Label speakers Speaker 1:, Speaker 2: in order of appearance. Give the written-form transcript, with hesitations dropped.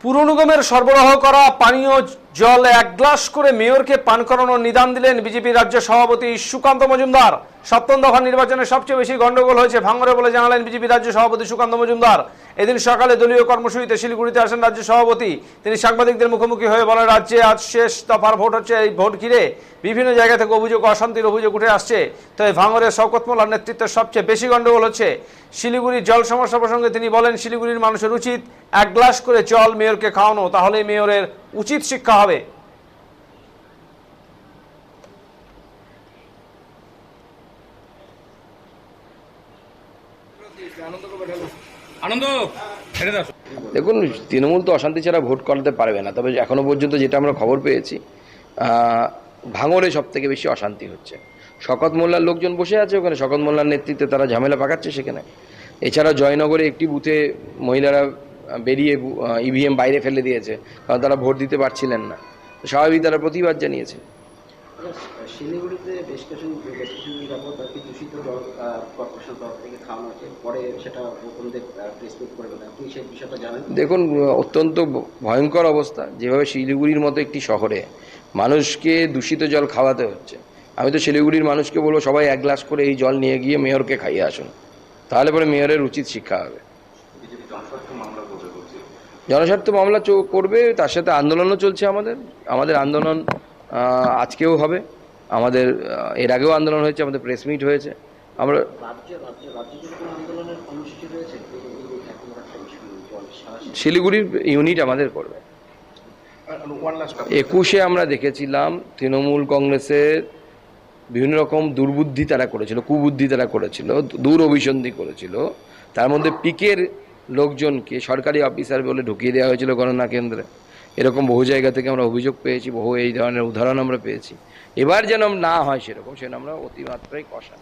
Speaker 1: পুর নিগমের সরবরাহ করা পানীয় জল 1 গ্লাস করে মেয়রকে পান করানোর নিদান দিলেন বিজেপি রাজ্য সভাপতি সুকান্ত মজুমদার। সপ্তম দফা নির্বাচনে সবচেয়ে বেশি গন্ডগোল হয়েছে ভাঙড়ে বলে জানালেন বিজেপি রাজ্য সভাপতি সুকান্ত মজুমদার। এদিন সকালে দলীয় কর্মসূচিতে শিলিগুড়িতে আসেন রাজ্য সভাপতি। তিনি সাংবাদিকদের মুখোমুখি হয়ে বলেন, রাজ্যে আজ শেষ দফার ভোট হচ্ছে। এই ভোট ঘিরে বিভিন্ন জায়গা থেকে অশান্তির অভিযোগ উঠে আসছে। তো এই ভাঙড়ের শওকত মোল্লার নেতৃত্বে সবচেয়ে বেশি গন্ডগোল হচ্ছে। শিলিগুড়ির জল সমস্যা প্রসঙ্গে তিনি বলেন, শিলিগুড়ির মানুষের উচিত 1 গ্লাস করে জল মেয়রকে খাওয়ানো, তাহলে মেয়রের উচিত শিক্ষা হবে।
Speaker 2: দেখুন, তৃণমূল তো অশান্তি ছাড়া ভোট করাতে পারবে না। তবে এখনো পর্যন্ত যেটা আমরা খবর পেয়েছি, ভাঙড়ে সব থেকে বেশি অশান্তি হচ্ছে। শওকত মোল্লার লোকজন বসে আছে ওখানে, শওকত মোল্লার নেতৃত্বে তারা ঝামেলা পাকাচ্ছে সেখানে। এছাড়া জয়নগরে একটি বুথে মহিলারা বেরিয়ে ইভিএম বাইরে ফেলে দিয়েছে, কারণ তারা ভোট দিতে পারছিলেন না। স্বাভাবিক তারা প্রতিবাদ জানিয়েছে।
Speaker 3: শিলিগুড়িতে বেশ কিছু যাবত আর কি দূষিত জল কর্পোরেশন তরফ থেকে খাওয়ানো হচ্ছে, পরে সেটা নতুনদের প্রেসমিট করে দেন। আপনি সেই বিষয়টা জানেন?
Speaker 2: দেখুন, অত্যন্ত ভয়ঙ্কর অবস্থা। যেভাবে শিলিগুড়ির মতো একটি শহরে মানুষকে দূষিত জল খাওয়াতে হচ্ছে, আমি তো শিলিগুড়ির মানুষকে বলবো সবাই 1 গ্লাস করে এই জল নিয়ে গিয়ে মেয়রকে খাইয়ে আসুন, তাহলে পরে মেয়রের উচিত শিক্ষা হবে। জনস্বার্থ মামলা করবে, তার সাথে আন্দোলনও চলছে। আমাদের আন্দোলন আজকেও হবে, আমাদের এর আগেও আন্দোলন হয়েছে, আমাদের প্রেস মিট হয়েছে। আমরা শিলিগুড়ির ইউনিট আমাদের করবে। 21-এ আমরা দেখেছিলাম তৃণমূল কংগ্রেসের বিভিন্ন রকম দুর্বুদ্ধি তারা করেছিল, কুবুদ্ধি তারা করেছিল, দূর অভিসন্ধি করেছিল। তার মধ্যে পিকের লোকজনকে সরকারি অফিসার বলে ঢুকিয়ে দেওয়া হয়েছিল গণনা কেন্দ্রে। এরকম বহু জায়গা থেকে আমরা অভিযোগ পেয়েছি, বহু এই ধরনের উদাহরণ আমরা পেয়েছি। এবার যেন না হয় সেরকম, আমরা অতিমাত্রায় কষা।